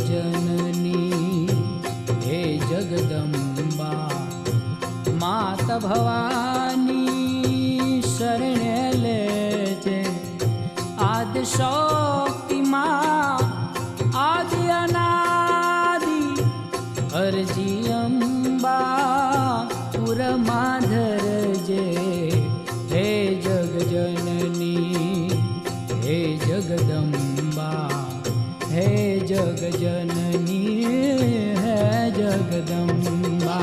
जननी हे जगदम्बा मात भवानी शरणे लेजे आदि शक्ति माँ आदि अनादि अर्जी अम्बा पुरमाधर जे हे जग जननी हे जगदम्बा हे जग जननी हे जगदम्बा।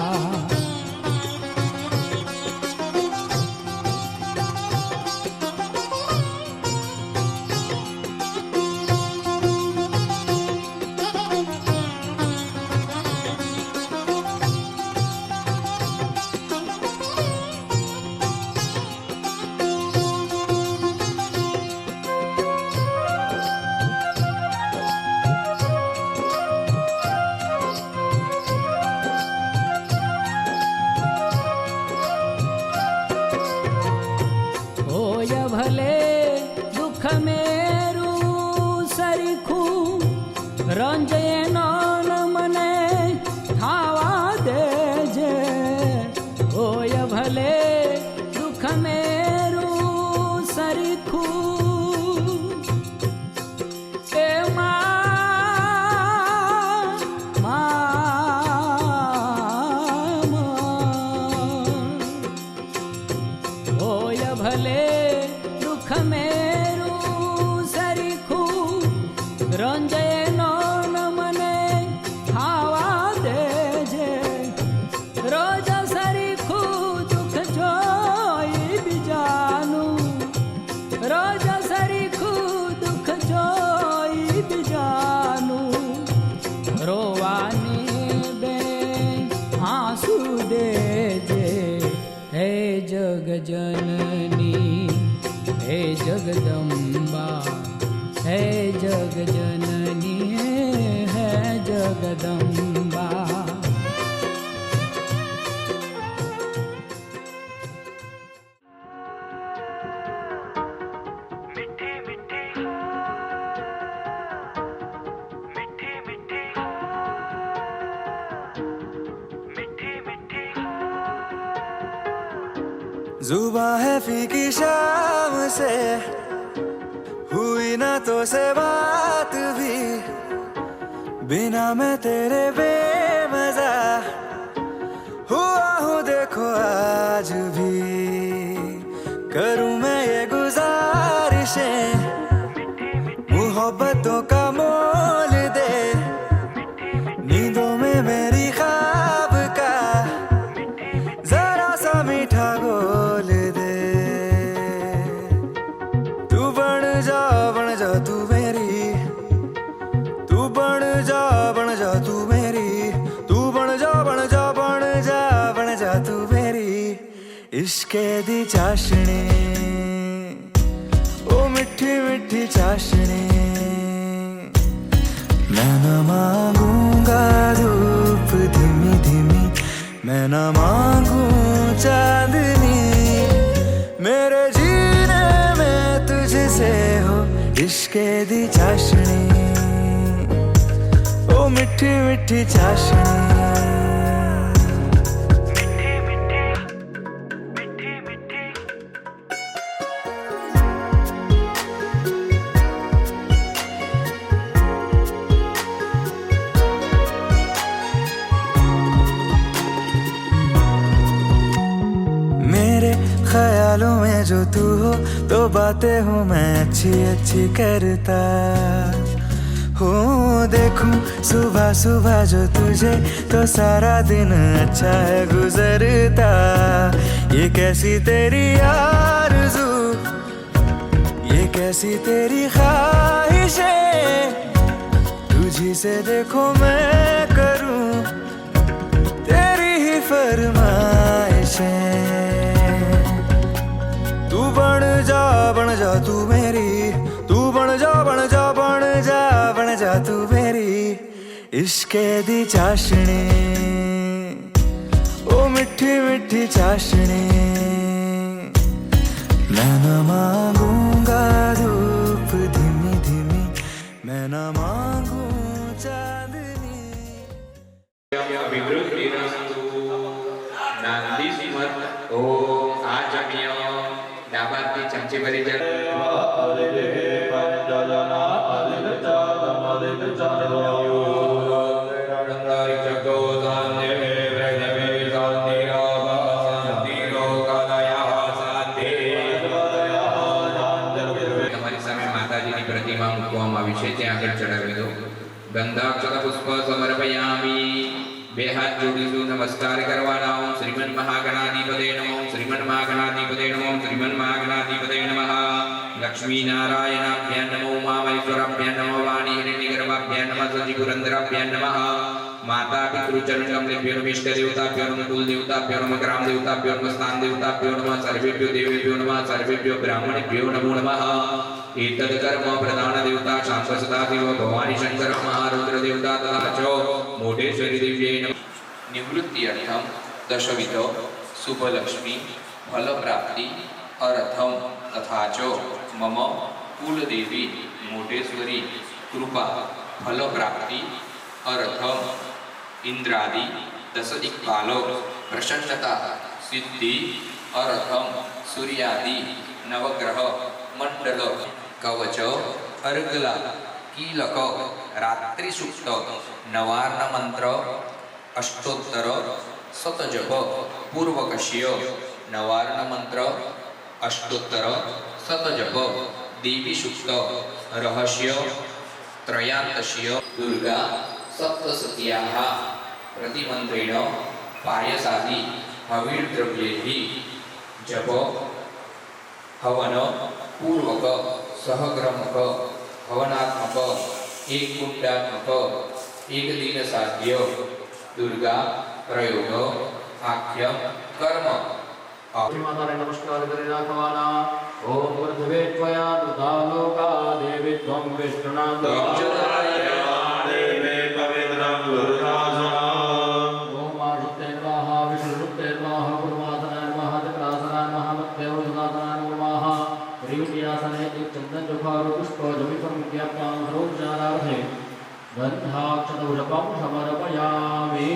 भले दुख मेरू सरीखू रंजय नौन मने थावा देजे होय भले दुख मेरू सरीखू ए होय भले मेरू सरीखू रंजय नौन मने खावा देजे रोज सरीखू दुख जोई बिजानू रोज सरीखू दुख जोई बिजानू रोवानी बे आंसू देजे हे जग जननी हे जगदम्बा हे जग जननी हे जगदम्बा। मिठी मिठी मिठी मिठी मिठी मिठी जुबां है फीकी शाम से हुई ना तो से बात भी बिना मैं तेरे बेमजा हुआ हूँ देखो आज भी करूँ मैं ये गुजारिशें मोहब्बतों का मोल दे नींदों में मेरी ख्वाब का जरा सा मीठा गोल दे तू बन जा तू मेरी तू बन जा तू मेरी तू बन जा तू मेरी इश्के दी चाशनी ओ मिठी मिठी चाशनी मैं न मांगूंगा धूप धीमी धीमी मैं न मांगू चांदनी मेरे जीने में तुझसे हो इश्के दी चाशनी ओ मिठी मिठी चाशनी ख्यालों में जो तू हो तो बातें हूँ मैं अच्छी अच्छी करता हूँ देखूं सुबह सुबह जो तुझे तो सारा दिन अच्छा है गुजरता ये कैसी तेरी आरज़ू ये कैसी तेरी ख्वाहिशें तुझी से देखो मैं करूँ तेरी ही फरमाइशें तू बन जा तू मेरी तू बन जा तू मेरी इश्के दी चाशनी ओ मिठी मिठी चाशनी मैं न मांगूंगा धूप धीमी धीमी मैं न मांगू चाशनी। અભિવૃદ્ધિરસ્તુ નાંદી સ્મર ઓમ આચમ્ય ડાબાથી ચમચી ભરી તમારી સામે માતાજીની પ્રતિમા મૂકવામાં આવી છે ત્યાં આગળ ચડાવી દો. ગંધાક્ષત પુષ્પ સમર્પયામિ. બે હાથ જોડીશું, નમસ્કાર કરવાના. ઓમ શ્રીમન મહાગણાધિપતે નમઃ. શ્રીમન મહાગણાધિપતે નમઃ. શ્રીમન મહાગણાધિપતે નમઃ. લક્ષ્મી નારાયણાભ્યાન નમઃ. ઉમામહેશ્વરાભ્યાન નમઃ. વાણી હિરણ્યગર્ભાભ્યાન નમઃ. સચિપુરંદરાભ્યાન નમઃ. માતા પિતૃ ચરણ કમલેભ્યો નમઃ. ઇષ્ટ દેવતાભ્યો નમઃ. કુલ દેવતાભ્યો નમઃ. ગ્રામ દેવતાભ્યો નમઃ. સ્થાન દેવતાભ્યો નમઃ. સર્વેભ્યો દેવેભ્યો નમઃ. સર્વેભ્યો બ્રાહ્મણેભ્યો નમો નમઃ. एतद् कर्म प्रधान देवता शांत सदा देव भवानी शंकर महारुद्र देवता तथा च मोटेश्वरी देव्यै नमः. निवृत्ति अर्थम दशविध शुभ लक्ष्मी फल प्राप्ति अर्थम तथा च मम कुल देवी मोटेश्वरी कृपा फल प्राप्ति अर्थम इंद्रादि दश दिक्पालो प्रसन्नता सिद्धि अर्थम सूर्यादि नवग्रह मंडल कवच अर्गला कीलक रात्रि सुक्त नवार्ण मंत्र अष्टोत्तर शतजप पूर्वकश्य नवार्ण मंत्र अष्टोत्तर शतजप देवी सुक्त रहस्य त्रयान्तस्य दुर्गा सप्तसत्याः प्रतिमंत्रेण पायसादि हविर्द्रव्यैः जप हवन पूर्वक सहग्रमक हवनात्मक एक कुंडात्मक एक दिन साध्य दुर्गा प्रयोग आख्य कर्म. माता ने नमस्कार करे राखवाना. ओम वर्धवे त्वया दुतालोका देवी त्वं विष्णुना देवे पवित्रं गुरुदासना. ओम आशुतेर्वाह विष्णुरुतेर्वाह गुरुमातनार्वाह चक्रासनार्वाह मत्देवसनातनार्वाह ह्रीव्यासने एक चंदन जुफारो पुष्प जमितं ज्ञाप्तां सर्वोपचारार्थे गन्धाक्षतौषपं समर्पयामि.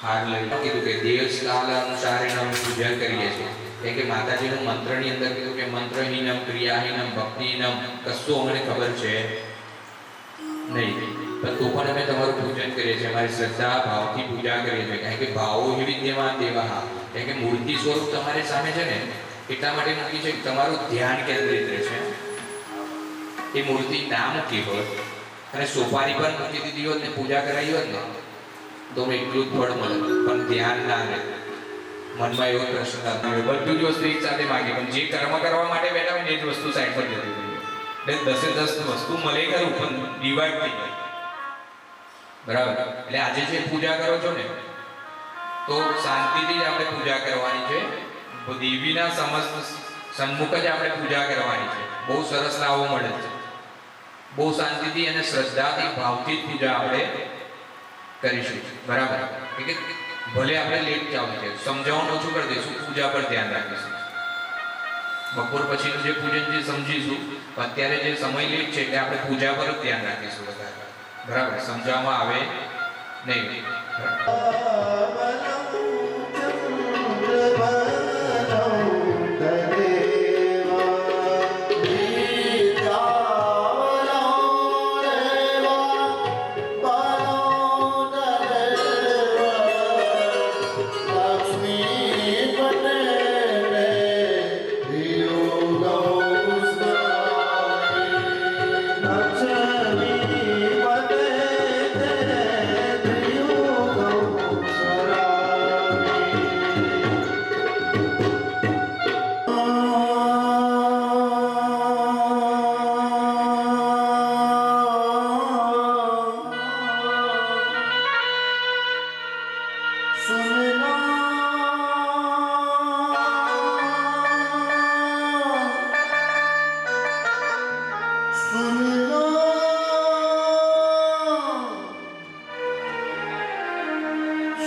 હાર લઈ કીધું કે દેવકાલ અનુસાર અમે પૂજા કરીએ છીએ. એટલે કે માતાજીનું મંત્રની અંદર કીધું કે મંત્રહીનમ ક્રિયાહીનમ ભક્તિહીનમ કશું અમને ખબર છે નહીં, પણ તો પણ અમે તમારું પૂજન કરીએ છીએ. અમારી શ્રદ્ધા ભાવથી પૂજા કરીએ છીએ. કારણ કે ભાવો હિ વિદ્યમાન દેવાહ. એટલે કે મૂર્તિ સ્વરૂપ તમારી સામે છે ને, એટલા માટે મૂકી છે કે તમારું ધ્યાન કેન્દ્રિત રહે છે. એ મૂર્તિ ના મૂકી હોત અને સોપારી પર મૂકી દીધી હોત ને પૂજા કરાવી હોત ને તો એટલું જ ફળ મળે, પણ ધ્યાન ના રહે, મનમાં એવો પ્રશ્ન ના થાય. બધું જ વસ્તુ એક સાથે માગે, પણ જે કર્મ કરવા માટે બેઠા હોય ને એ જ વસ્તુ સાઈડ પર જતી રહી. એટલે 10 વસ્તુ મળે ખરું પણ ડિવાઈડ થઈ જાય. બરાબર. એટલે આજે જે પૂજા કરો છો ને તો શાંતિથી જ આપણે પૂજા કરવાની છે. દેવીના સન્મુખ જ આપણે પૂજા કરવાની છે. બહુ સરસ લાવો મળે છે. બહુ શાંતિથી અને શ્રદ્ધાથી ભાવથી જ પૂજા આપણે કરીશું. બરાબર. એટલે ભલે આપણે લેટ જવું છે, સમજાવવાનું ઓછું કરી દઈશું, પૂજા પર ધ્યાન રાખીશું. બપોર પછીનું જે પૂજન જે સમજીશું, અત્યારે જે સમય લેટ છે એટલે આપણે પૂજા પર જ ધ્યાન રાખીશું વધારે. બરાબર. સમજાવવામાં આવે નહીં.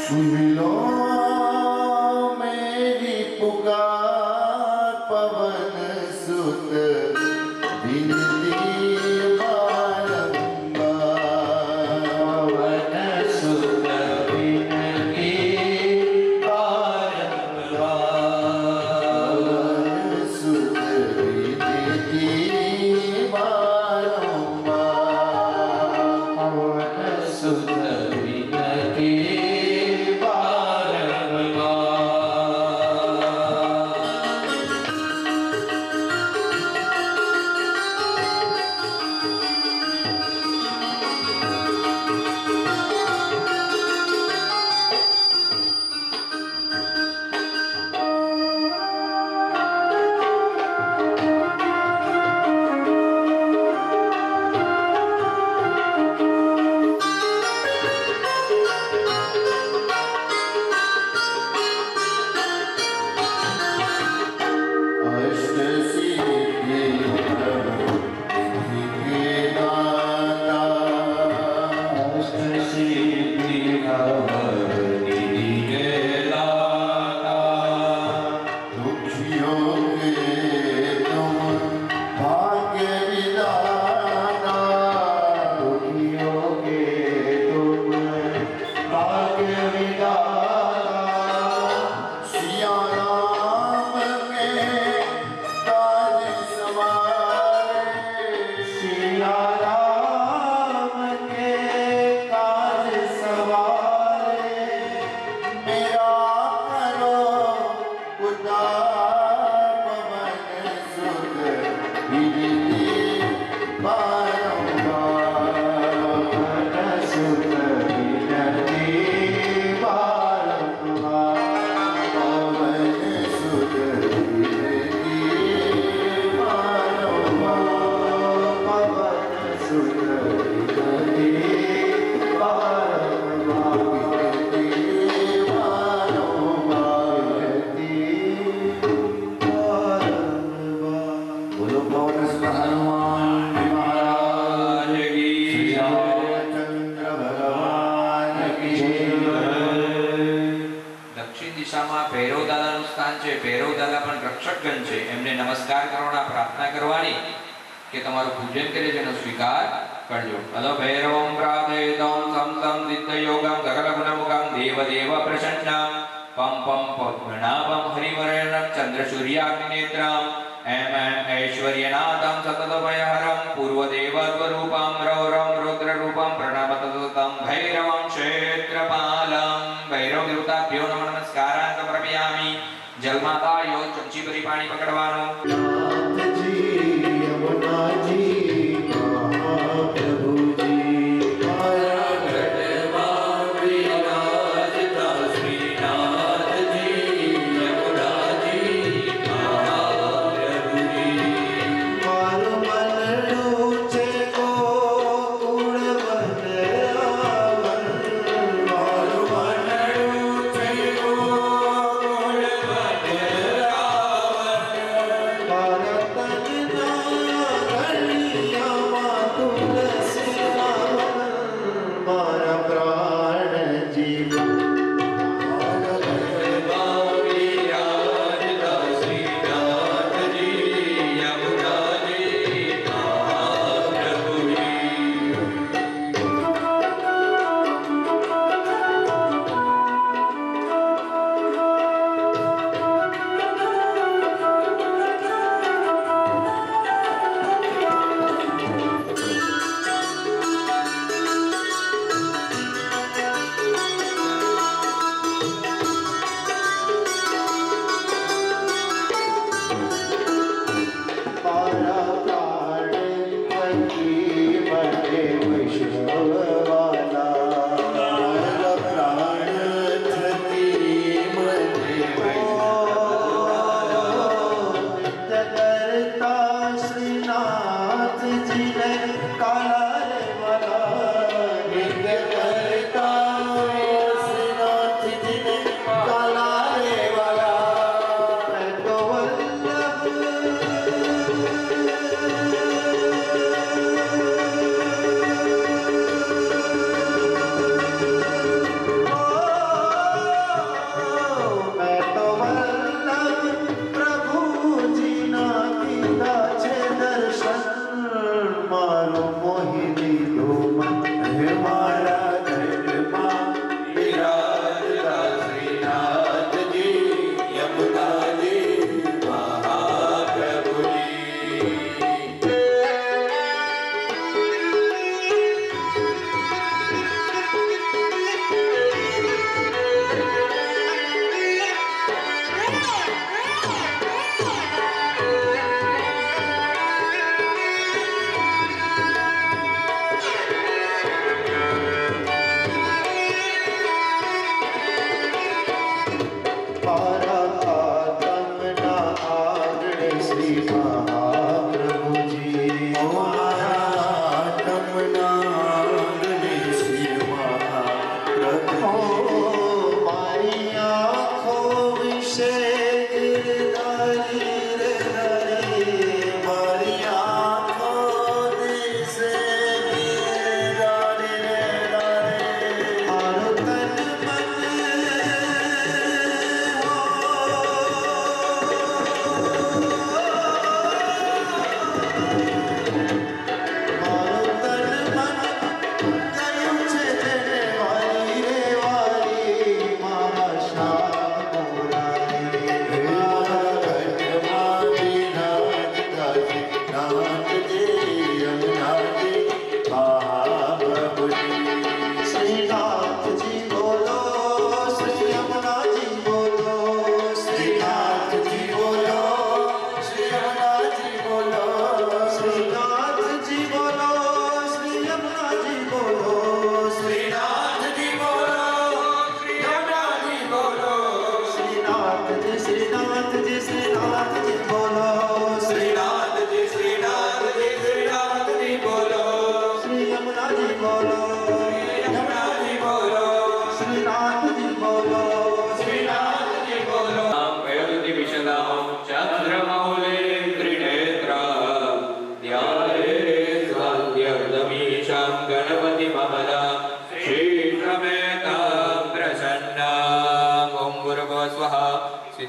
सुन लो मेरी पुकार पवन सुत विनती છે, ભૈરવ દાદા પણ રક્ષકગણ છે, એમને નમસ્કાર કરવાના, પ્રાર્થના કરવાની કે તમારું પૂજન કરે છે એનો સ્વીકાર કરજો. અદ ભૈરવમ પ્રાદેતમ સમ સમ સિદ્ધ યોગમ સકલ ગુણમુખમ દેવ દેવ પ્રસન્નમ પમ પમ પદ્મનાભમ હરિવર્ણમ ચંદ્ર સૂર્યાગ્નિનેત્રમ એમ એમ ઐશ્વર્યનાથમ સતતભયહરમ પૂર્વદેવ સ્વરૂપમ રૌરમ રુદ્રરૂપમ પ્રણમત સતતમ ભૈરવમ ક્ષેત્રપાલમ. ભૈરવ દેવતાભ્યો નમઃ નમસ્કારાન સમર્પયામિ. જલમાતા યો ચમચી ભરી પાણી પકડવાનું.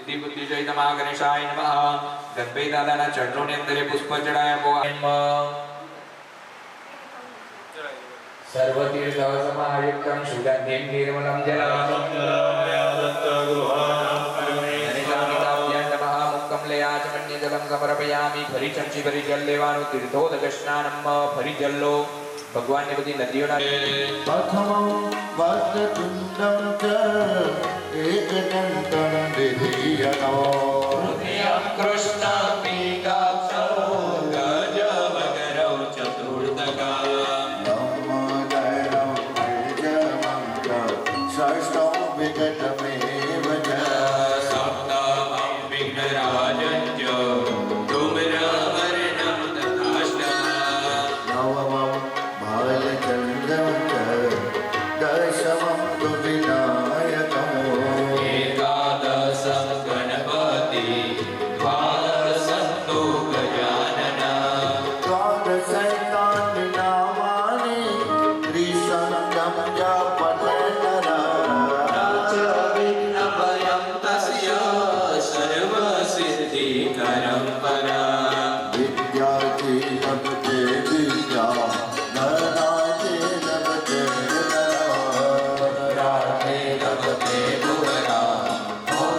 સિદ્ધિ બુદ્ધિ જય નમઃ ગણેશાય નમઃ ગણપતિ દાદાના ચરણોની અંદર એ પુષ્પ ચડાયા સર્વતીર્થ સમાયુક્તમ સુગંધિમ નિર્મલમ જલમ સમર્પયામિ ફરી ચમચી ભરી જલ લેવાનું તીર્થોદક સ્નાનમ ફરી જલ લો ભગવાનની બધી નદીઓના प्रथमं वक्रतुण्डं च एकदन्तं विधीयनो કૃષ્ણ પીકાક્ષો ગજવગરૌ ચતુર્દકા ब्रह्मोदयं वैजमं च षष्ठं विकटमेव च સપ્તમં વિઘ્નરાજંચ ધૂમ્રવર્ણં તથાષ્ટમં नवमं भालचन्द्रं च दशमं तु विनायकम् एकादशं गणपति द्वादशं तु गजानन द्वादशैतानि नामानि त्रिशतं च पठनरा विघ्नभयं तस्य सर्वसिद्धिकरं परा विद्यार्थी लभते विद्या धनाते लभते राधे लभते पुरा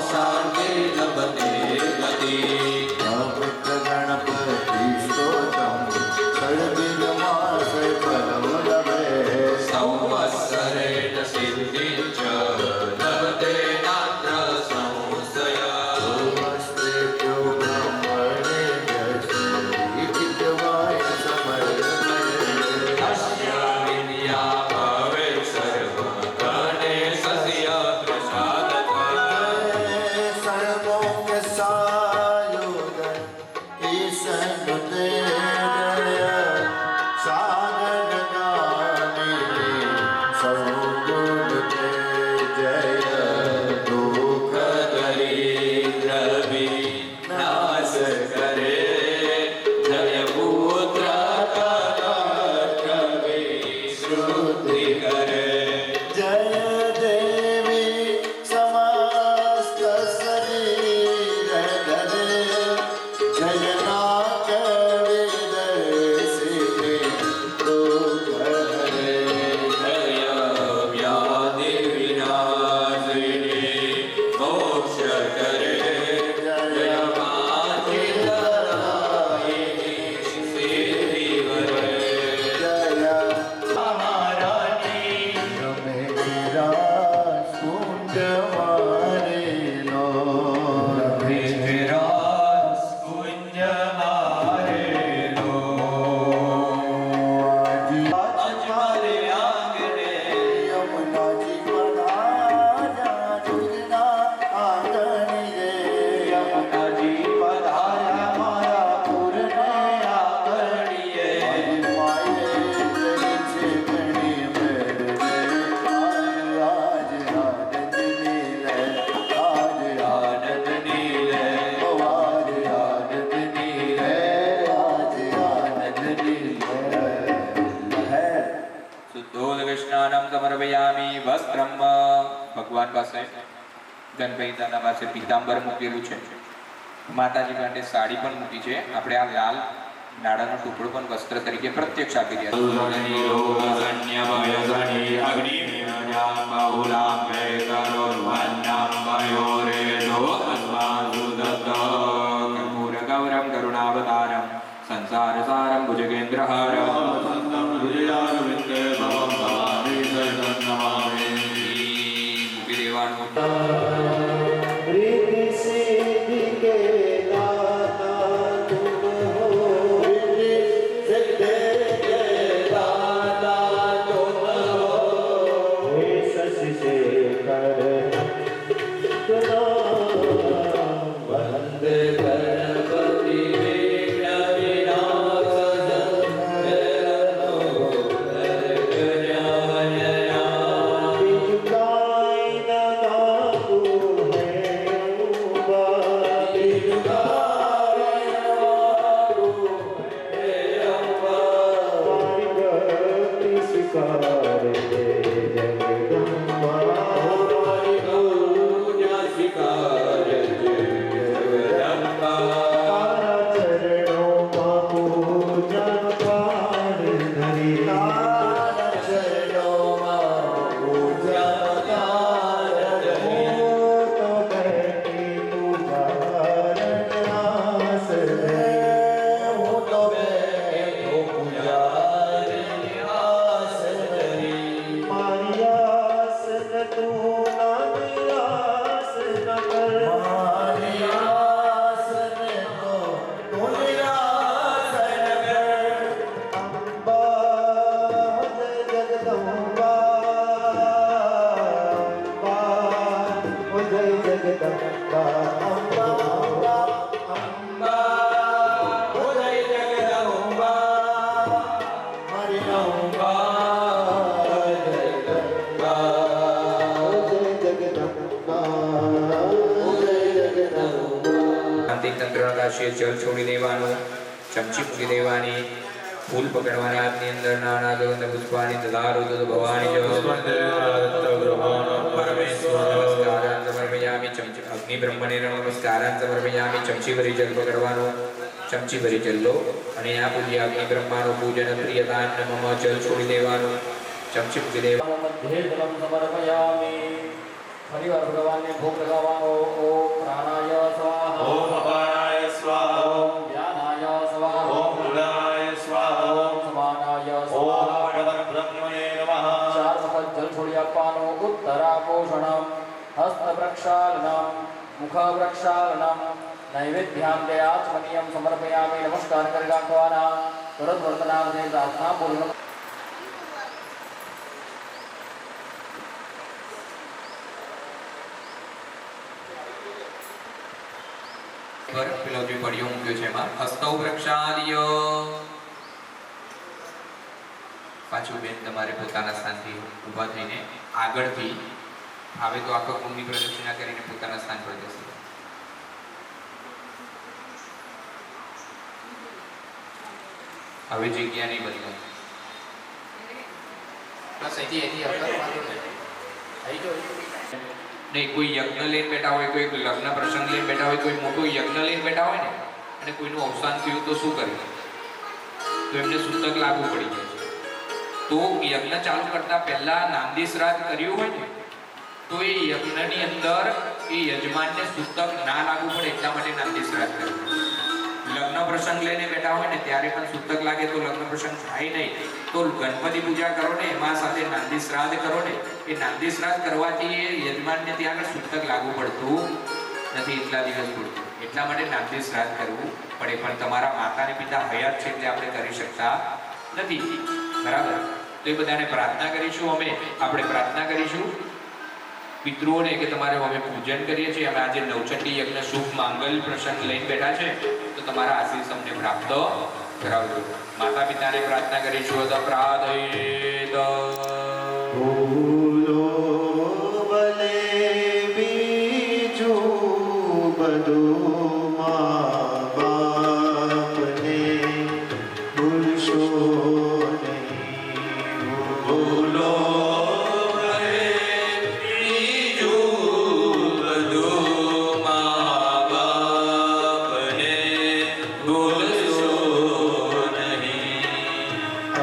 शान्ति लभते गति पवित्र गणपति स्तोत्रं षड्विधमासे फलं लभे संवत्सरेण सिद्धिं च लभते नात्र संशयः नमस्तेभ्यो ब्रह्मणेभ्यश्च लिखितवाय समर्पये तस्य विद्या भवेत् सर्वगणेशस्य प्रसादतः सर्वोपसायुधं ईशनुते सागरगामिनी सौगुणते जय दुःख दरिद्रविनाश करे जय पुत्र श्रुति करे जय देवी समस्त शरीर धरे जयनाथ विदर्शिनी दुःख हरे जय व्याधि विनाशिनी मोक्ष करे जय मातिलदायिनी सिद्धि करे जय महारानी रमे विराज कुंज मारे लो विराज कुंज मारे लो अजमले आंगणे यमुना जी पधारा जुगना आंगणी रे यमुना जी पधारा मायापुर ने आंगणीए माये तेरी छे गणी मेरे आज आनंद नीले आज आनंद नीले आज आनंद नीले आज आनंद नीले है શુદ્ધોદક સ્નાનમ સમર્પયામિ વસ્ત્રમ ભગવાન પાસે ગણપતિ દાદા પાસે પીતાંબર મૂકેલું છે માતાજી માટે સાડી પણ મૂકી છે આપણે આ લાલ નાડાનો ટુકડો પણ વસ્ત્ર તરીકે પ્રત્યક્ષ આપી ગૌરમ કરુણાવતારમ સંસાર સારમ ભુજગેન્દ્રહારમ મૂકી દેવાનું रिद्धि सिद्धि के दाता तुम हो रिद्धि सिद्धि के दाता तुम हो हे शशि शेखर वंदे गणपति विघ्न જગદંબા આવશે જળ છોડી દેવાનું, ચમચી મૂકી દેવાની, ફૂલ પકડવાના હાથની અંદર નાના ગંધ પુષ્પાની દધારો તો ભવાની જો નમસ્કારાન સમર્પયામિ ચમચી અગ્નિ બ્રહ્મણે નમસ્કારાન સમર્પયામિ ચમચી ભરી જળ પકડવાનું, ચમચી ભરી જળ લો અને આ પૂજ્ય અગ્નિ બ્રહ્માનું પૂજન પ્રિયતાન મમ જળ છોડી દેવાનું, ચમચી મૂકી દેવાનું. મધ્યે જલમ સમર્પયામિ. ફરીવાર ભગવાનને ભોગ લગાવવાનો. ઓમ પ્રાણાય સ્વાહા. ઓમ અપાનાય સ્વાહા. ઓમ વ્યાનાય સ્વાહા. ઓમ મૂલાય સ્વાહા. ઓમ સમાનાય ઓમ સ્વાહા. પરબ્રહ્મણે નમઃ. 4 વખત જલ છોડી આપવાનું. ઉત્તરાપોષણમ, હસ્ત પ્રક્ષાલનમ, મુખ પ્રક્ષાલનમ, નૈવેદ્યાંતે આચમનીયમ સમર્પયામિ. નમસ્કાર કરી રાખવાના. તરત વર્તનાર્થે પ્રાર્થના પૂર્ણ. પેલો જે પડ્યો મૂક્યો છે એમાં હસ્તૌ પ્રક્ષાલ્ય. પાછું બેન તમારે પોતાના સ્થાનથી ઊભા થઈને આગળથી આવે તો આખા કુંડની પ્રદક્ષિણા કરીને પોતાના સ્થાન પર જશે. હવે જગ્યા નહીં બદલાય. બસ અહીંથી નહીં, કોઈ યજ્ઞ લઈને બેઠા હોય, કોઈ લગ્ન પ્રસંગ લઈને બેઠા હોય, કોઈ મોટો યજ્ઞ લઈને બેઠા હોય ને અને કોઈનું અવસાન થયું તો શું કરે? તો એમને સૂતક લાગુ પડી જાય છે. તો યજ્ઞ ચાલુ કરતા પહેલા નાંદી શ્રાદ્ધ કર્યું હોય ને તો એ યજ્ઞની અંદર એ યજમાનને સૂતક ના લાગુ પડે એટલા માટે નાંદી શ્રાદ્ધ કર્યું. લગ્ન પ્રસંગ લઈને બેઠા હોય ને ત્યારે પણ સૂતક લાગે તો લગ્ન પ્રસંગ થાય નહીં. તો ગણપતિ પૂજા કરો ને એમાં સાથે નાંદી શ્રાદ્ધ કરો ને, એ નાંદી શ્રાદ્ધ કરવાથી યજમાનને ત્યાં આગળ સૂતક લાગુ પડતું નથી એટલા દિવસ પૂરતું. એટલા માટે નાંદી શ્રાદ્ધ કરવું પડે. પણ તમારા માતા ને પિતા હયાત છે એટલે આપણે કરી શકતા નથી, બરાબર? તો એ બધાને પ્રાર્થના કરીશું. આપણે પ્રાર્થના કરીશું પિતૃઓને કે તમારે અમે પૂજન કરીએ છીએ, અમે આજે નવચંડી યજ્ઞ શુભ માંગલ પ્રસંગ લઈને બેઠા છે તો તમારા આશીષ અમને પ્રાપ્ત કરાવજો. માતા પિતાને પ્રાર્થના કરીશું. પ્રાર્થયेत ભૂલો ભલે બીજું બધું મા બાપને ભૂલશો નહીં. ભૂલો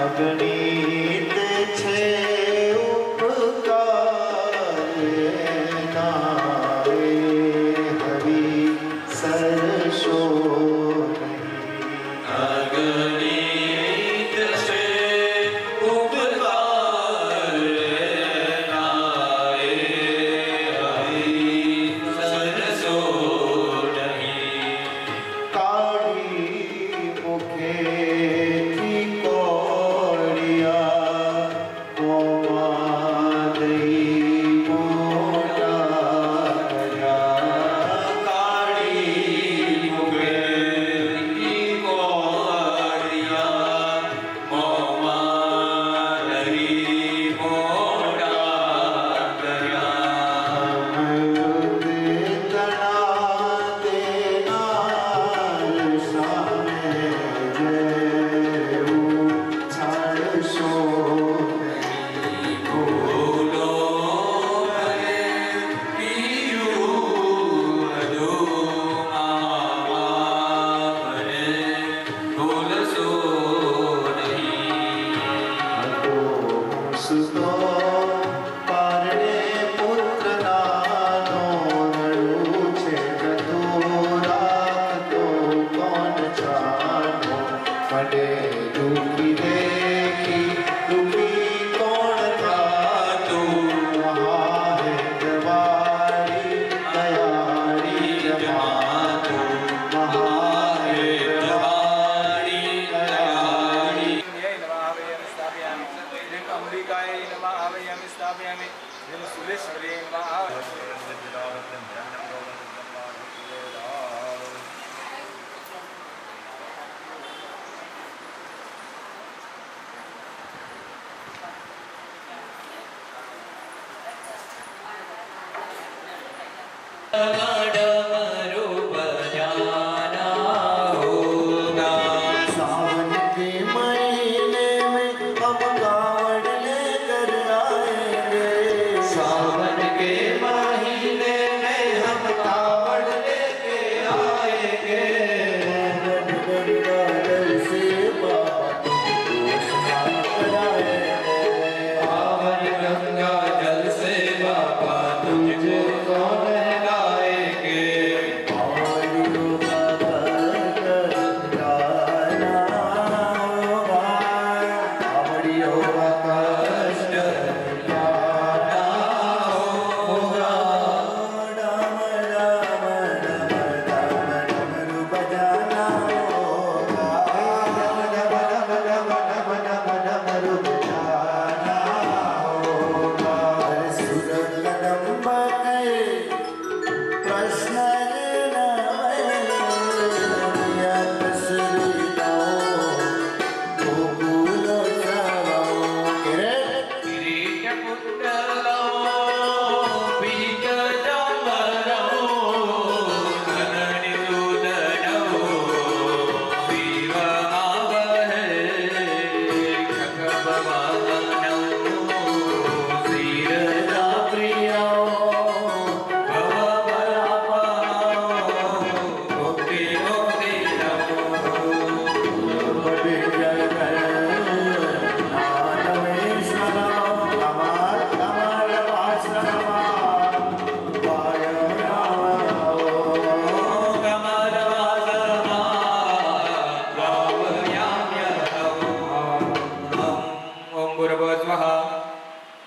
અગણિત છે ઉપકાર નારે હરી સરસો નહીં. અગણિત છે ઉપકાર નારે હરી સરસો નહીં. કાળી મુખેથી કોળિયા મોમાં દઈ મોટા કર્યા. કાળી મુખેથી કોળિયા મોમાં દઈ મોટા કર્યા. અમૃત તણા દેનાર સામે જેવું છાડશો નહીં. ભૂલો ભલે બીજું બધું મા બાપને ભૂલશો નહીં. સુતો પારણે પુત્ર નાનો નડું છે જતું રાખતો કોણ જાણો. પડે દુઃખી દેખી દુઃખી કોણ થાતું. મહાહેતવાળી દયાળી જમાતું. મહાહેતવાળી દયાળી અંબિકાય નમઃ આવાયામિ સ્થાપયામિ. સુરેશ્વરી નમઃ રૂપ જાના પ્રિયો કષ્ટ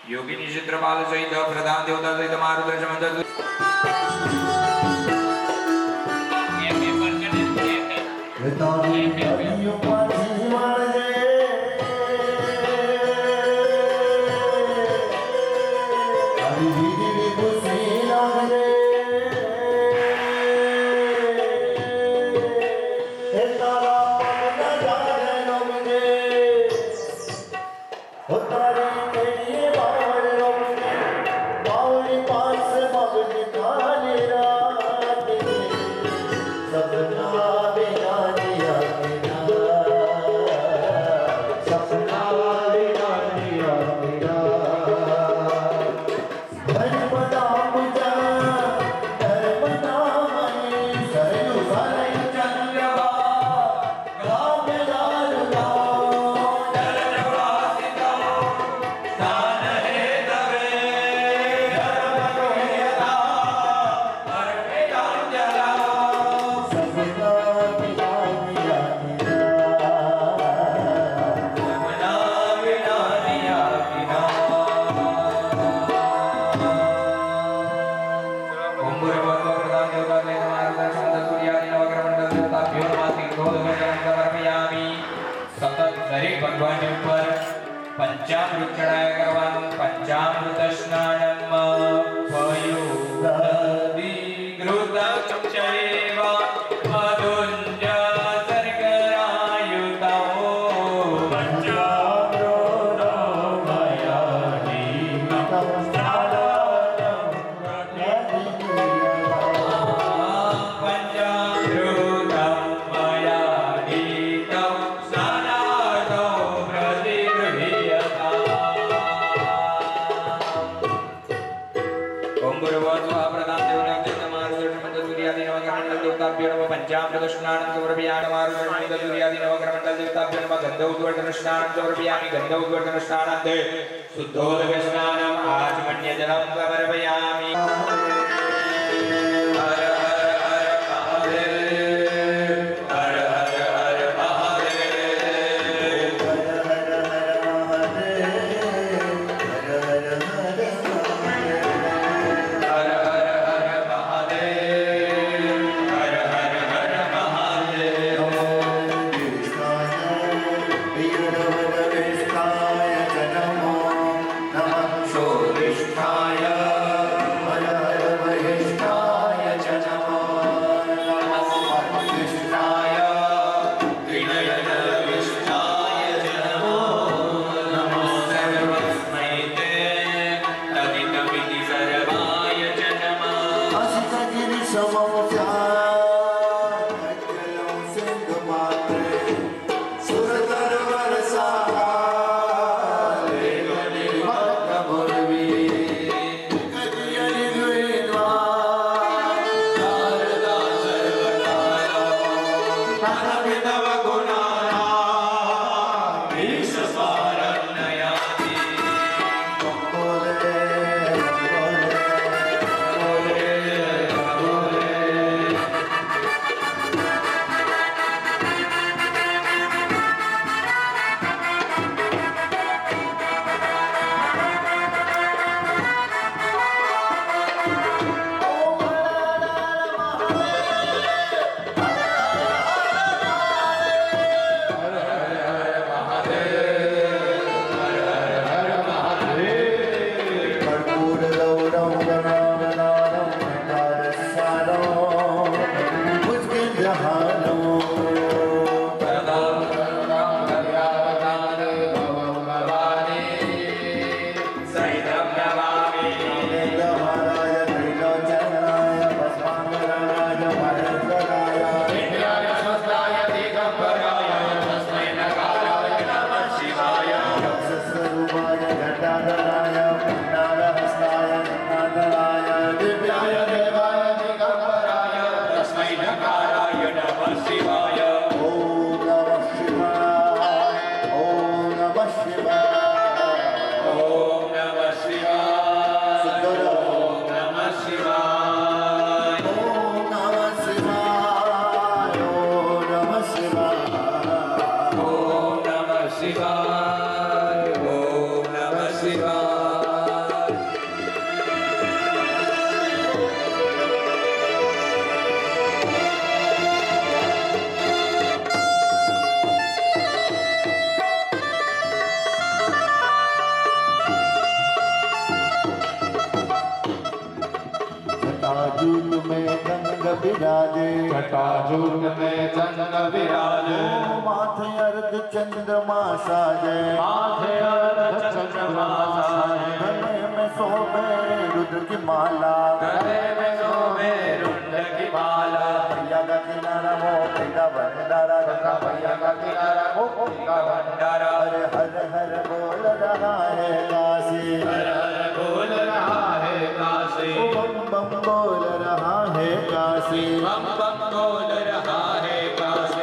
યોગીની ચિત્રપાલ સહિત પ્રધાન દેવતા સહિત મારુદ્ર મંત્ર ભગવાન ઉપર પંચામૃત ચડાયા કરવાનું પંચામૃત સ્નાનમ પયુદધિઘૃતમ ચૈવ મધુંજ સર્ગરાયુતમો પંચામૃત મયાદીતમ पंचामृत स्नानं समर्पयामि मारुतर्षणित सूर्यादि नवग्रहमण्डल देवताभ्यो नमः गन्धोद्वर्तन स्नानं समर्पयामि गन्धोद्वर्तन स्नानान्ते शुद्धोदक स्नानम् आचमन्यजलं समर्पयामि हर हर हर महादेव हर हर हर महादेव हर हर हर महादेव शोधिष्ठाय काजून में चंद्र विराजे माथे अर्ध चंद्रमा साजे माथे अर्ध चंद्रमा साजे गले में शोभे रुद्र की माला गले में शोभे रुद्र की माला भैया का किनारा मोती का भंडारा गंगा मैया का किनारा मुक्ति का भंडारा अरे हर हर बोल रहा है काशी हर हर बोल रहा है काशी बम बम बोल रहा है काशी बम बम बोल रहा है काशी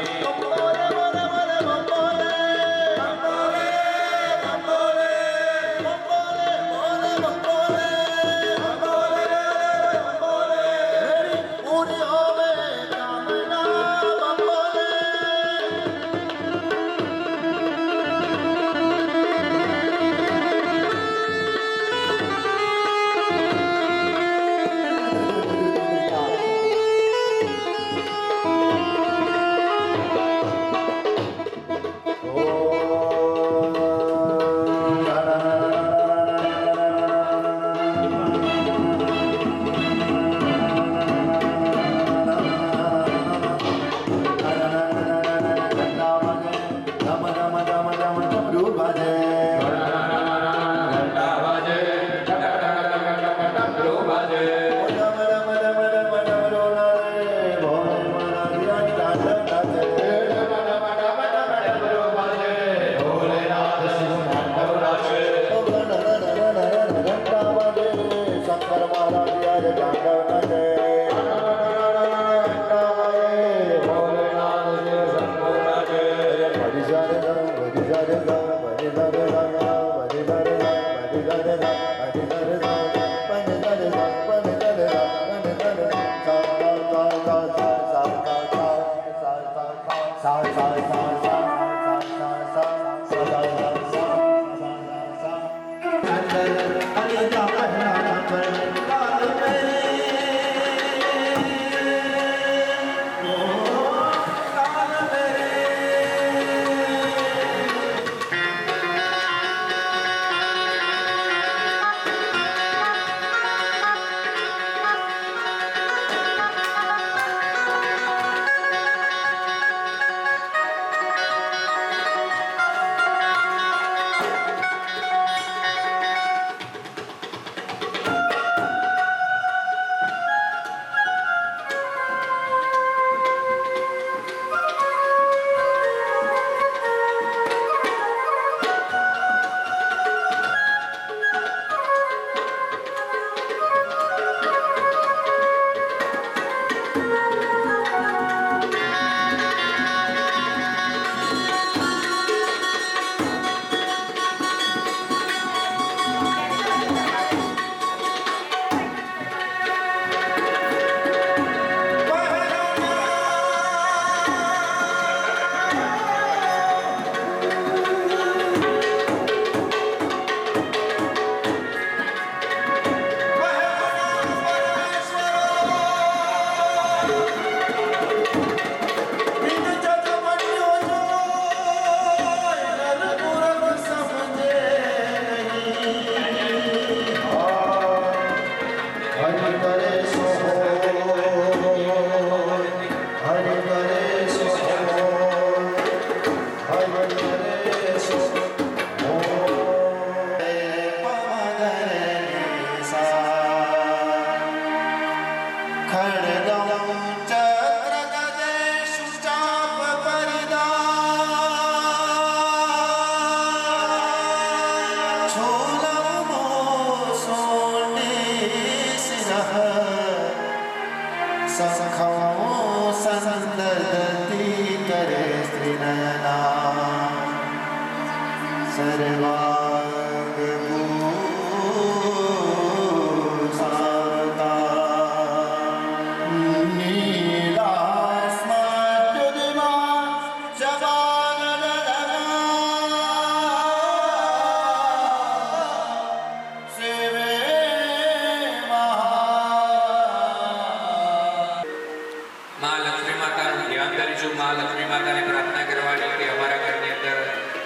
માતા લક્ષ્મી માતાને પ્રાર્થના કરવાની કે અમારા ઘરની અંદર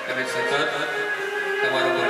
તમે સતત તમારું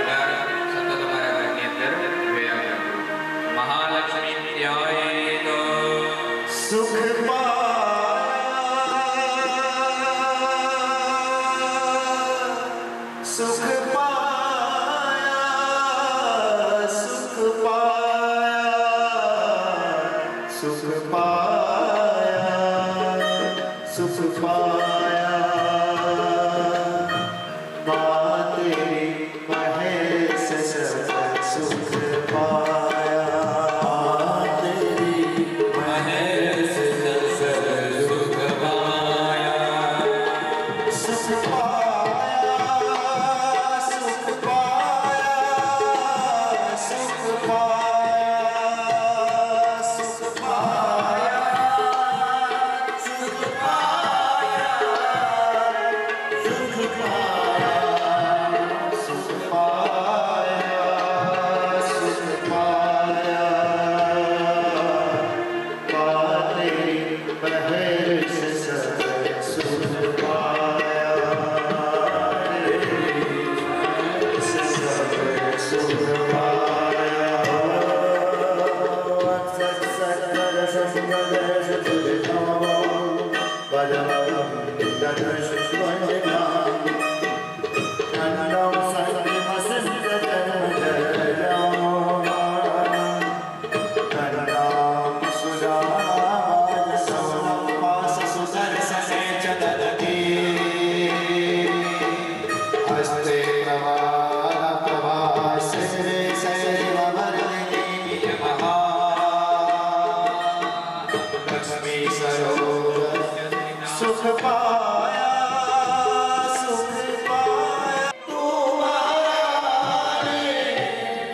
पाया सुख पाया तुम्हारा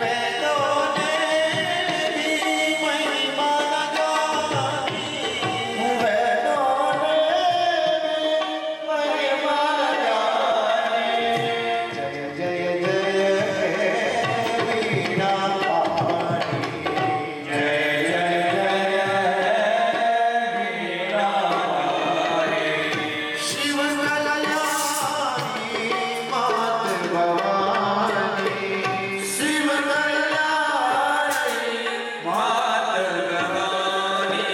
वेदों ने भी महिमा गाई वेदों ने भी महिमा गाई जय जय जय वीणा पाणी जय जय शिव कल्याणी मात भवानी शिव कल्याणी मात भवानी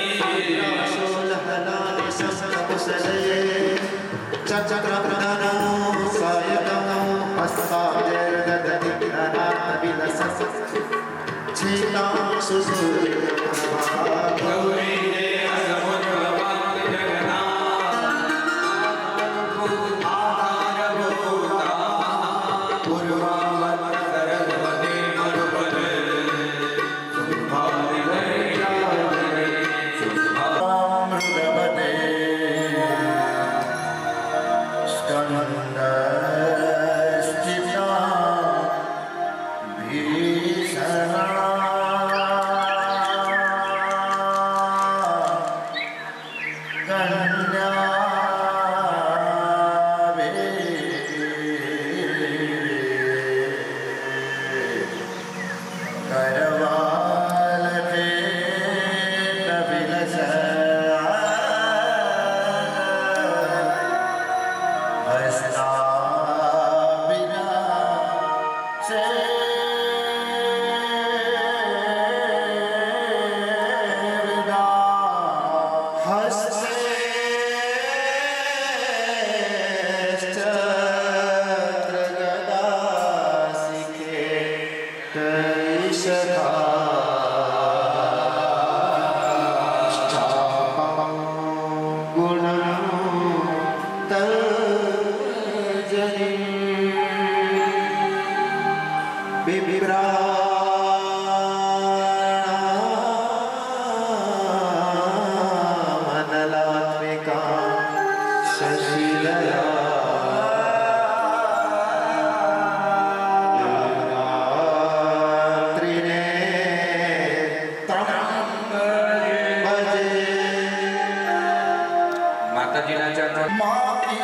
सोलहना सप्तकुशलये चक्रप्रदानो सायकनो हस्ताजर्दधति अनाविलसत् चेतांसु गौरी मनलात्मिका शशिलया માતાજીના ચરણો माती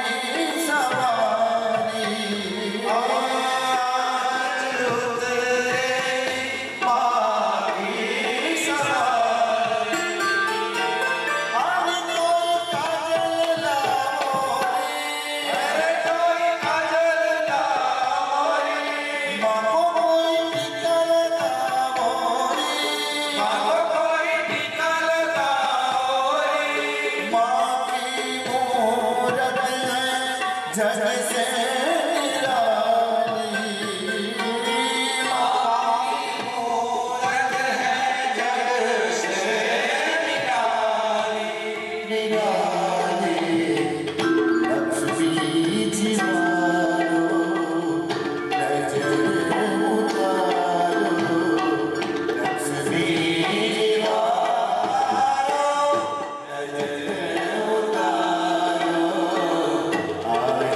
सवारी आज उतरे माती सवारी अरे कोई काजल लाओ अरे कोई काजल लाओ माको कोई टीका लगाओ माको कोई टीका लगाओ माँ की मूरत है जग से निराली माँ की मूरत है जग से निराली निराली लक्ष्मी जीवालो नजर उतारो लक्ष्मी जीवालो नजर उतारो आज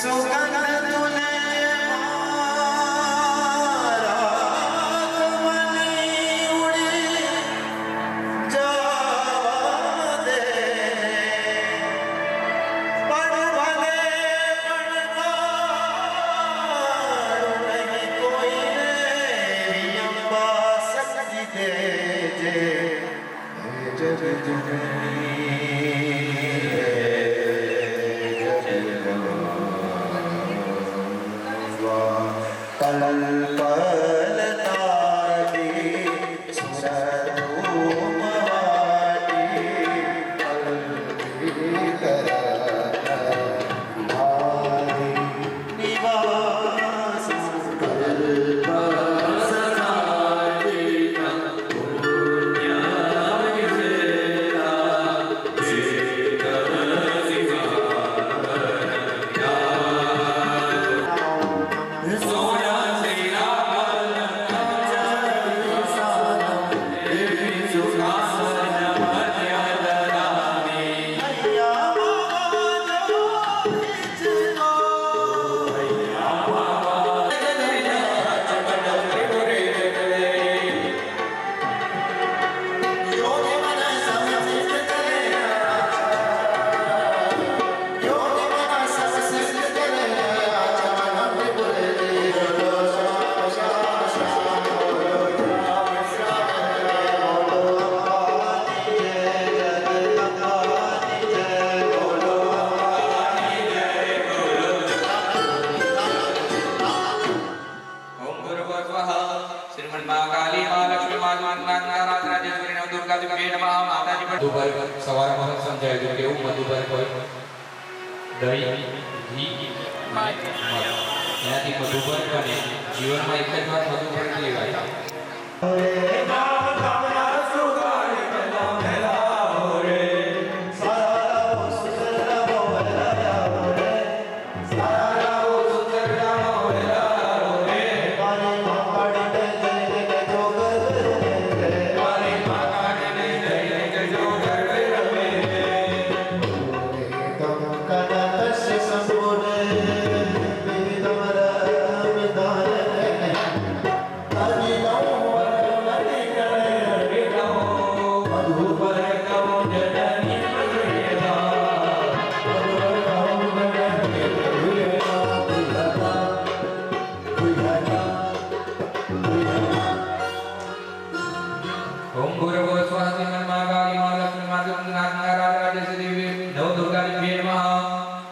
सुगंध तूने मारा कमली उड़ी जावा दे पण भले पण नाड़ू नहीं कोई रे अम्बा शक्ति दे जे जग जननी पल पल तारी सुरधूमवाटी पल भीतर भारी निवास पल पल सनाटी મધુબર સવારમાં સમજાય તો કેવું મધુબર હોય દહીં ઘી અને મધ એનાથી મધુબર બને જીવનમાં એક જ વાર મધુબર લેવાય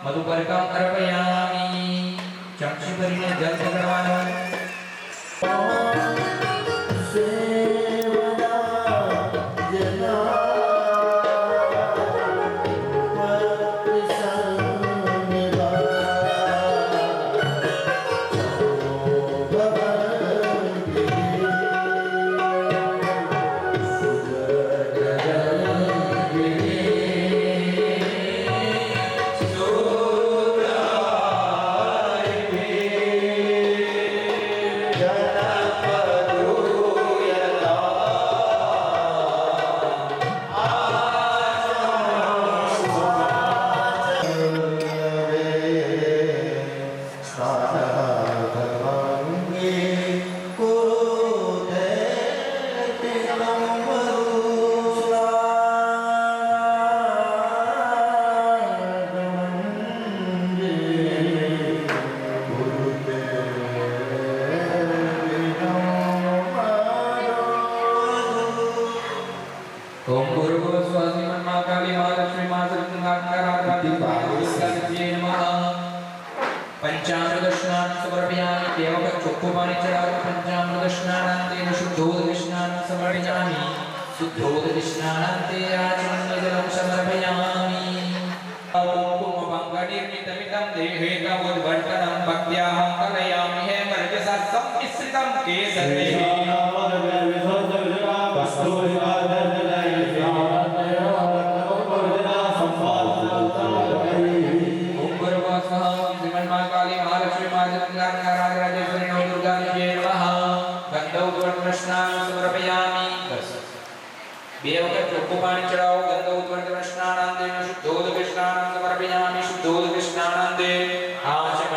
મધુપર્કમ અર્પયામિ ચમચી ભરીને જલ પકડવાનું पंचामृत स्नान समर्पयामि देवक चोखो पानी चढ़ाओ पंचामृत स्नानांतेन शुद्धोदक स्नान समर्पयामि शुद्धोदक स्नानांते आचमनीय जलं समर्पयामि कुंकुम पंकनिर्मितमिदं देहे तवोद्वर्तनं भक्त्याहं कलयामि हेमरजसा सम्मिश्रितं केसरेः બે વખત ચોખ્ખું પાણી ચડાવો ગંધોદ્વર્તન સ્નાનાંતે શુદ્ધોદક સ્નાન સમર્પયામિ શુદ્ધોદક સ્નાનાંતે આચમનીય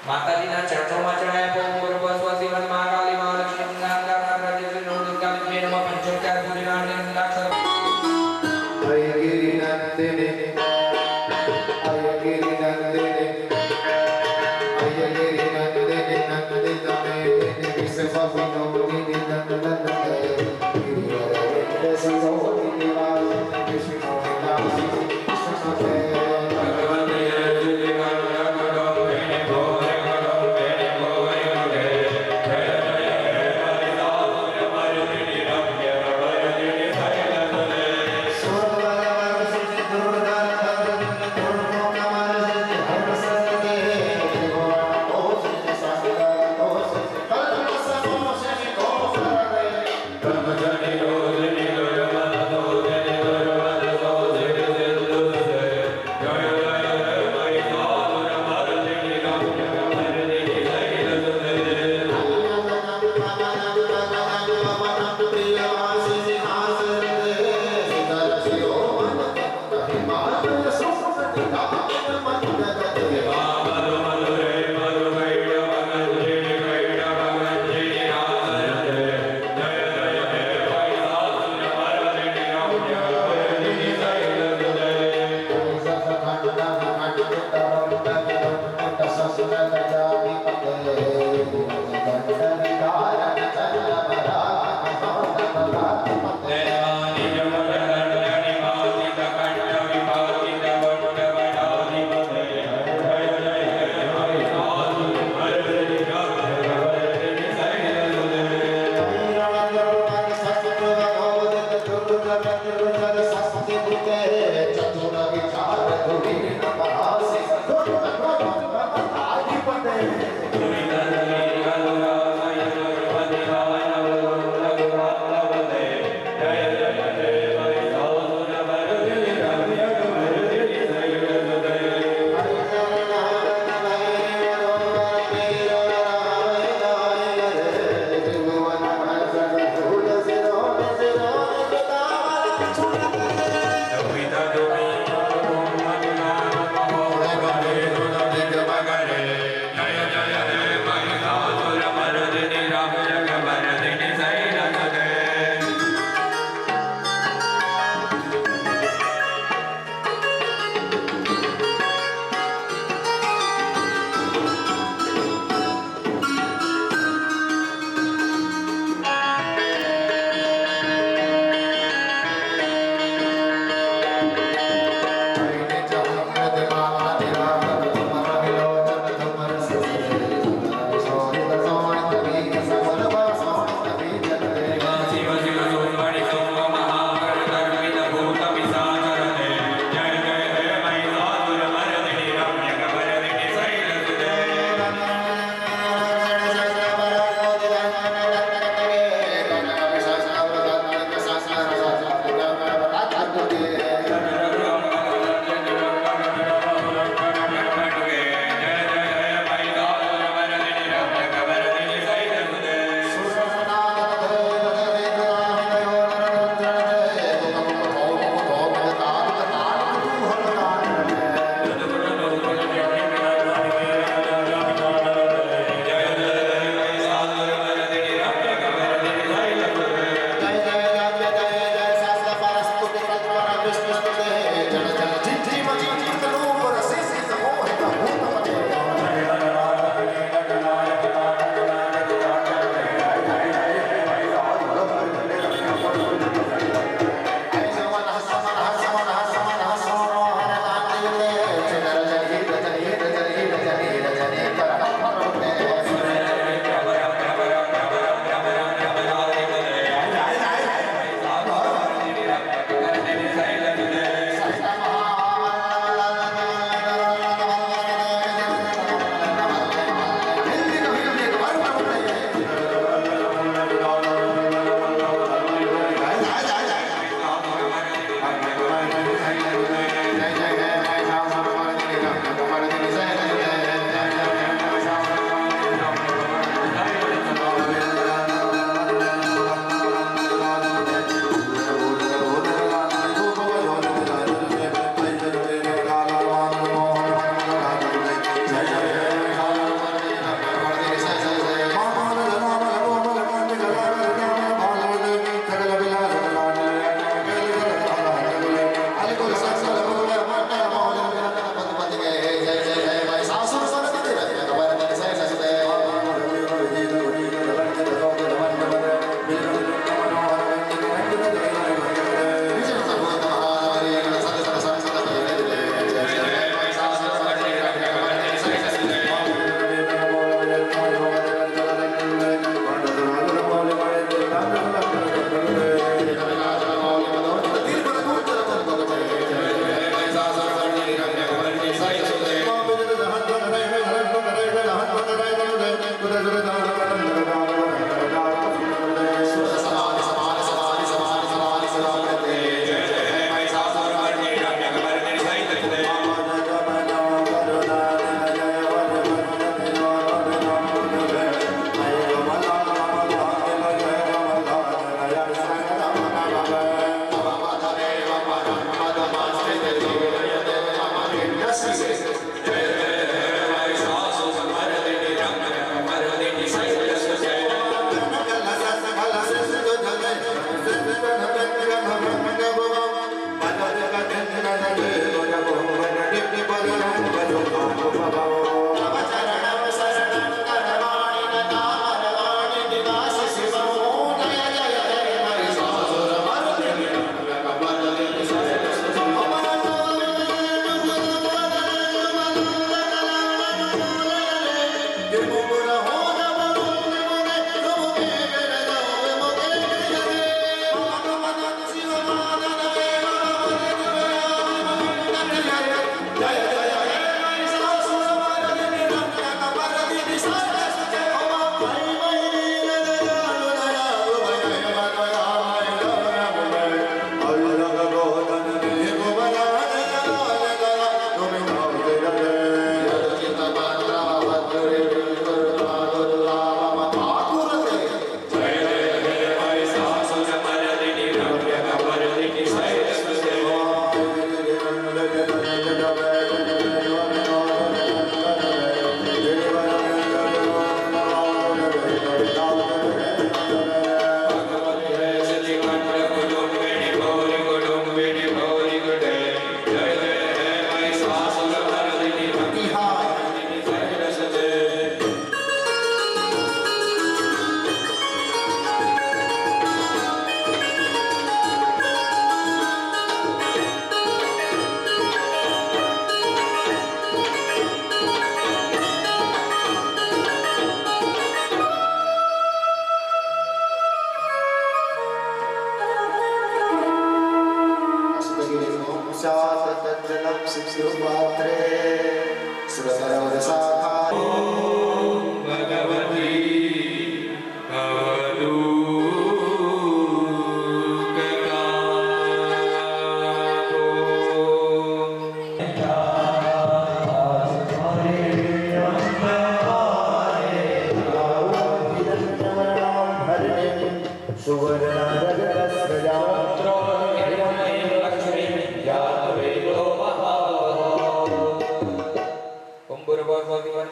માતાજીના ચરણોમાં ચડાયા ઓમ ગુરુબસ્વ શિવન મહાકાલી મહાલક્ષ્મી ગંગાધર રાજ્ય શ્રી નવ દુર્ગા વિદ્મે નમઃ પંચોપચાર પૂજના નિર્દાક્ષર અયગિરી નંદિને અયગિરી નંદિને અયગિરી નંદિને નંદિતમે વિશ્વવિનોદિની નંદનંદે ગિરિવરે સંસોતિ નિવાસ વિષ્ણુ નામસી વિષ્ણુતે ભગવતે જય જય ગણ ગણ ભેણે ભોરે ગણ ભેણે ભો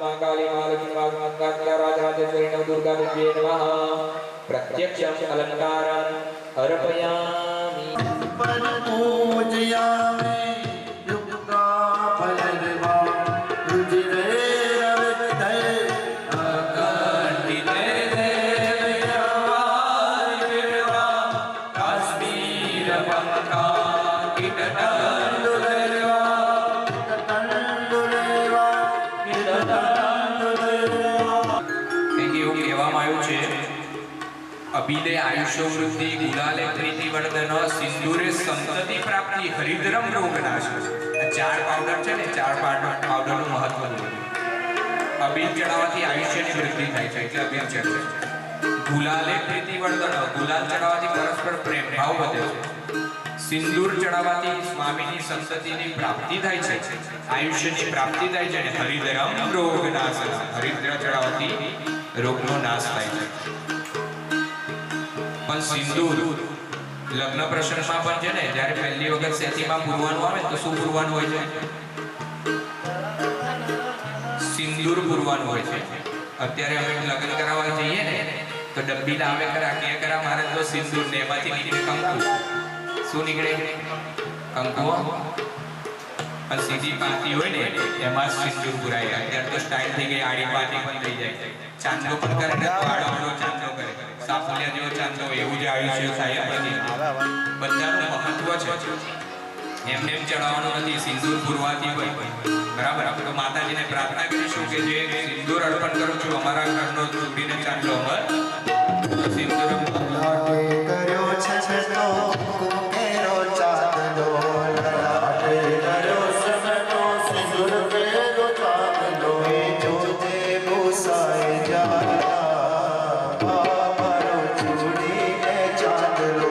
मां काली मां लक्ष्मी मां गंगा राजराजेश्वरी नव दुर्गा देवी नमः प्रत्यक्षं अलंकारं अर्पयामि पूजयामि युक्ता फलनिवा रुचिरेरविद्धे अकर्णिते देवयावार्यवा काश्मीरपंका किटतंडुलेवा તંડુલેવા એવું કહેવામાં આવ્યું છે અભિદે આયુષ્ય વૃદ્ધિ ગુલાલે પ્રીતિ વર્ધન સિંદૂરે સંતતિ પ્રાપ્તિ હરિદ્રમ રોગનાશ આ ચાર પાવડર છે ને ચાર પાવડરનું મહત્વ છે અબીલ ચડાવવાથી આયુષ્યની વૃદ્ધિ થાય છે એટલે અબીલ ચડે ગુલાલે પ્રીતિ વર્ધન ગુલાલ ચડાવવાથી પરસ્પર પ્રેમ ભાવ વધે છે સિંદૂર ચડાવવાથી સ્વામીની સંતતિની પ્રાપ્તિ થાય છે આયુષ્યની પ્રાપ્તિ થાય છે અને હરિદ્રમ રોગનાશ હરિદ્ર ચડાવવાથી રોગનો નાશ થાય છે પણ સિંદૂર લગ્ન પ્રસંગમાં પણ છે ને જ્યારે પહેલી વખત સેતીમાં પૂરવાનું આવે તો શું પૂરવાનું હોય છે સિંદૂર પૂરવાનું હોય છે અત્યારે અમે લગ્ન કરાવવા જઈએ ને તો ડબ્બી લાવે કરા કે કરા મારે તો સિંદૂર ને એમાંથી નીકળે કંકુ શું નીકળે કંકુ અને સીધી પાતી હોય ને એમાં સિંદૂર પુરાય અત્યારે તો સ્ટાઇલ થઈ ગઈ આડી પાતી પણ થઈ જાય ચાંદલો પણ કરે ને તો આડો ચાંદલો કરે સાફલ્ય જેવો ચાંદલો એવું જ આયુષ્ય થાય નથી બધાનું મહત્વ છે એમને એમ ચડાવવાનું નથી સિંદૂર પૂરવાથી હોય બરાબર તો માતાજીને પ્રાર્થના કરીશું કે જે સિંદૂર અર્પણ કરું છું અમારા ઘરનો છોડીને ચાંદલો અમર સિંદૂર કર્યો છે છેડો કેરો ચાંદલો લલાટે કર્યો છે છેડો સિંદૂર કેરો ચાંદલો એ જોજે ભૂસાય જા મારો ચૂડીને ચાંદલો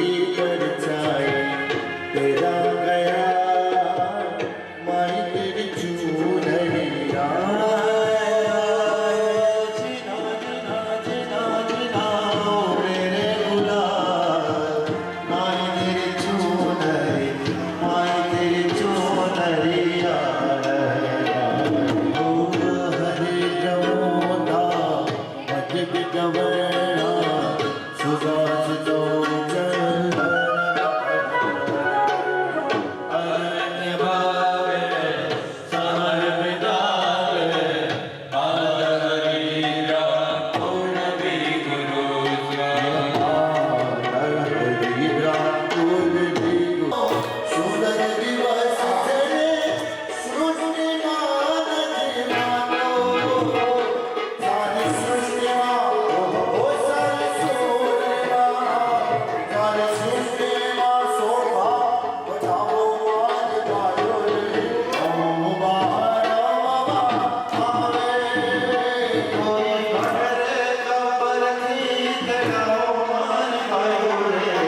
तेरी परछाई तेरा गया माई तेरी चूनरिया जिना जिना जिना जिना मेरे गुलाल माई तेरी चूनरी माई तेरी चूनरिया ओ हरे गवोदा मत बिगवना सुभाष तो અનન્ય ભાવે સમર્પિતાવે પાદહરી રાખું નબી ગુરુ સુંદર દિવસ ચડે સૃષ્ટિમાં નથી માનો સારી સૃષ્ટિમાં ઓ સારી સૃષ્ટિમાં સારી સૃષ્ટિમાં શોભા બતાવો માન ગાયો રે ઓમ બારમવા આવે કોઈ ઘરે કબરથી તગાઓ માન ગાયો રે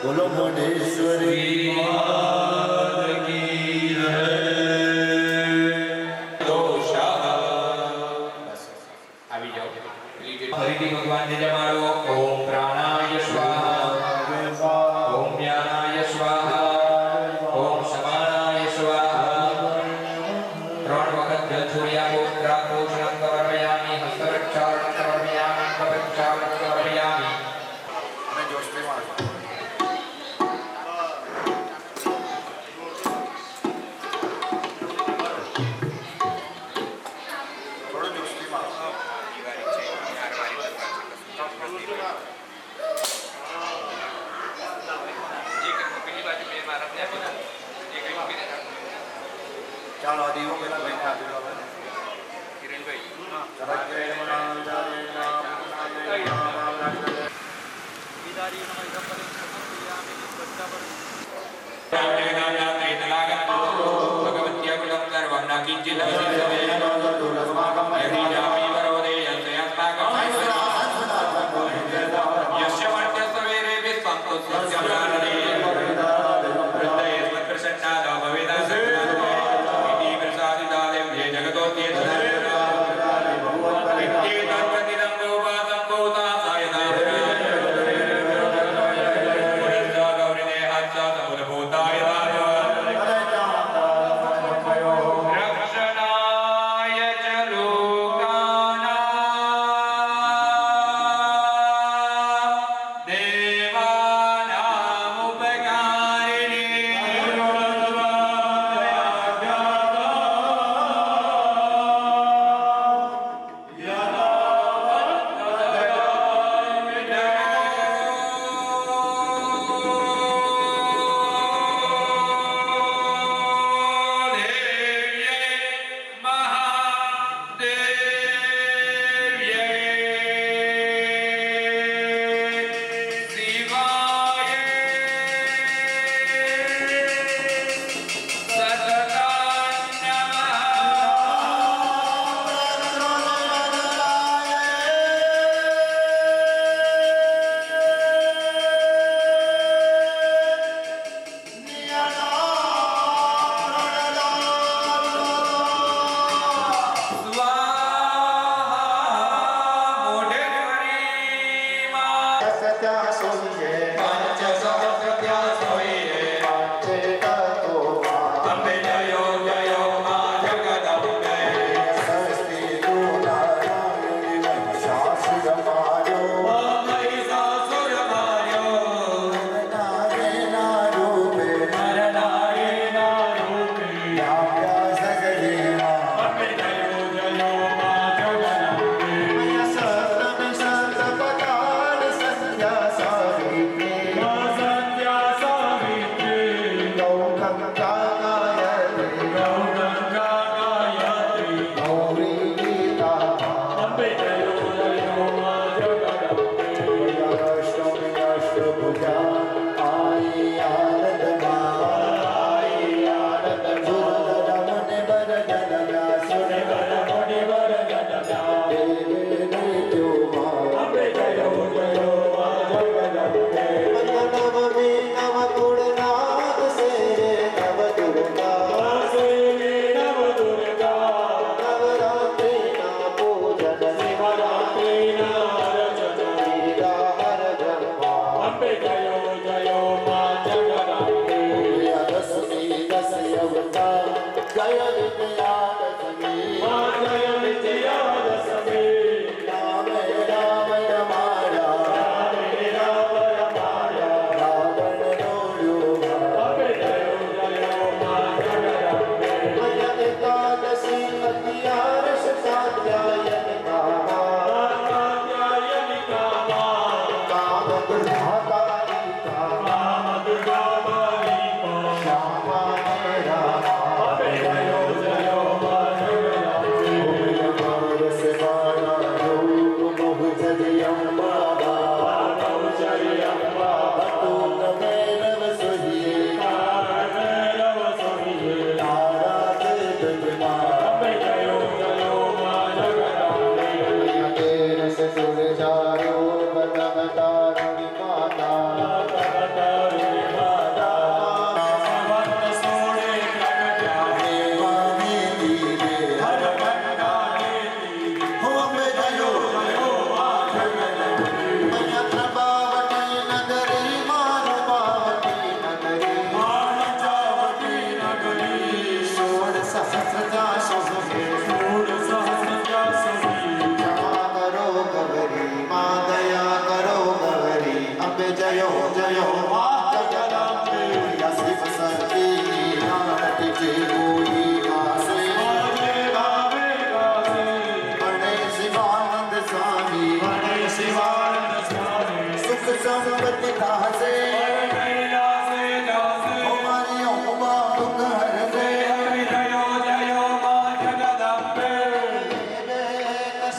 બોલો મોઢેશ્વરી આવી જાઓ ફરીથી ભગવાન ને જમાડો. ઓમ પ્રાણાય સ્વાહા, ઓમ જ્ઞાનાય સ્વાહા, ઓમ સમાનાય સ્વાહા. 3 વખત જલ છોડી આપો. ત્રાકોષણમ સમર્પયામિ, હસ્તરક્ષાલનમ સમર્પયામિ, કવચક્ષાલનમ સમર્પયામિ. અને જોશથી મારો થોડો જોશથી મારો ચાલો આ દીવો પેલા ભાઈને આપી દો જય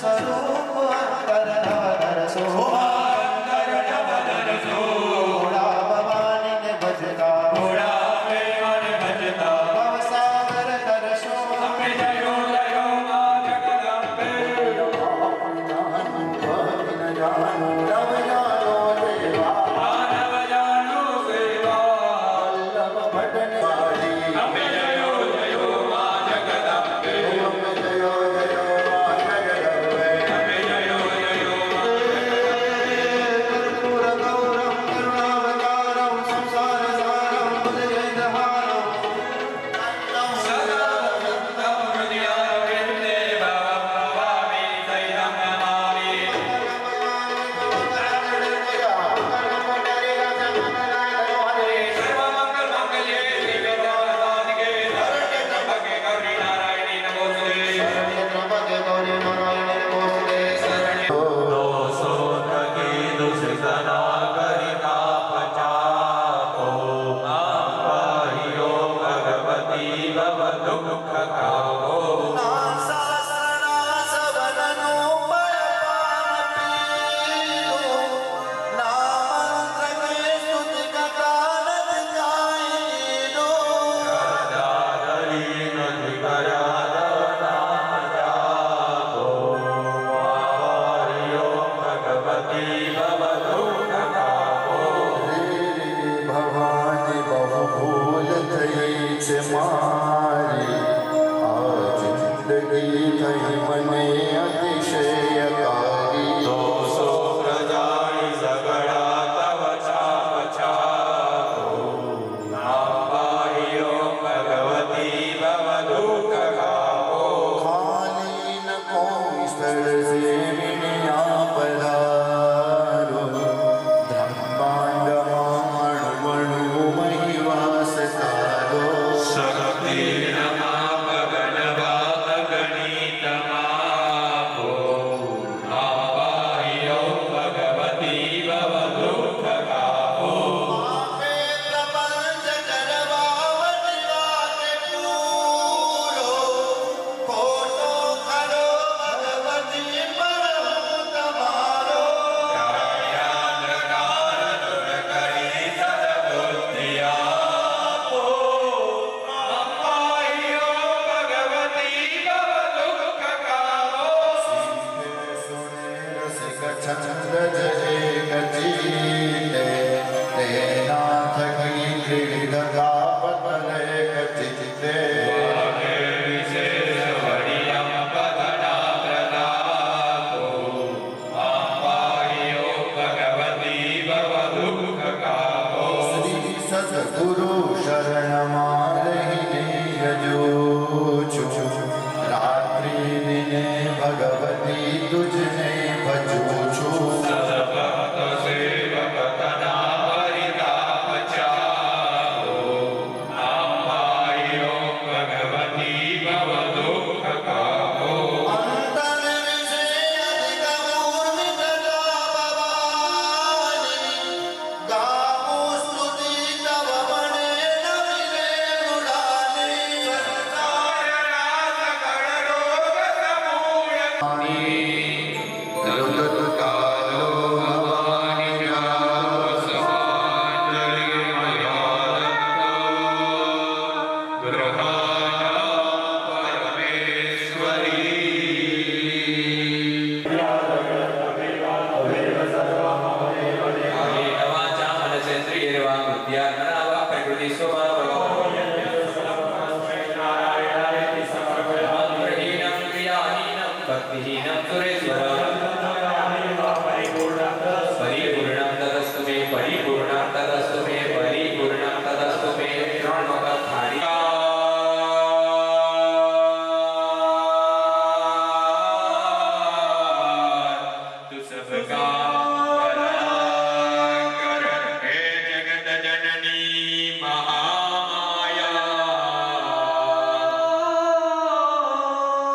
स्वरूप अंतर नवधर सो घोड़ा भवानी ने भजता भवसागर तरसो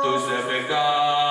तो सबका